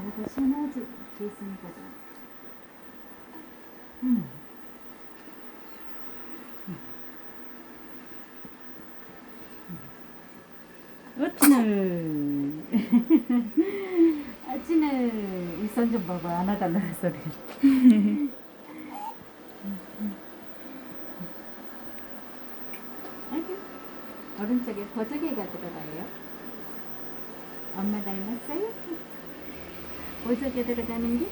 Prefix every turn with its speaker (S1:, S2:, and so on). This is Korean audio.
S1: 아이고 시원하지 있으니까 좀. 어찌는 어찌는 일선 좀 보고 안 하달라는 소리. 아이고 오른쪽에 보조개가 들어가요. 엄마 닮았어요? 보조개 들어가는 게?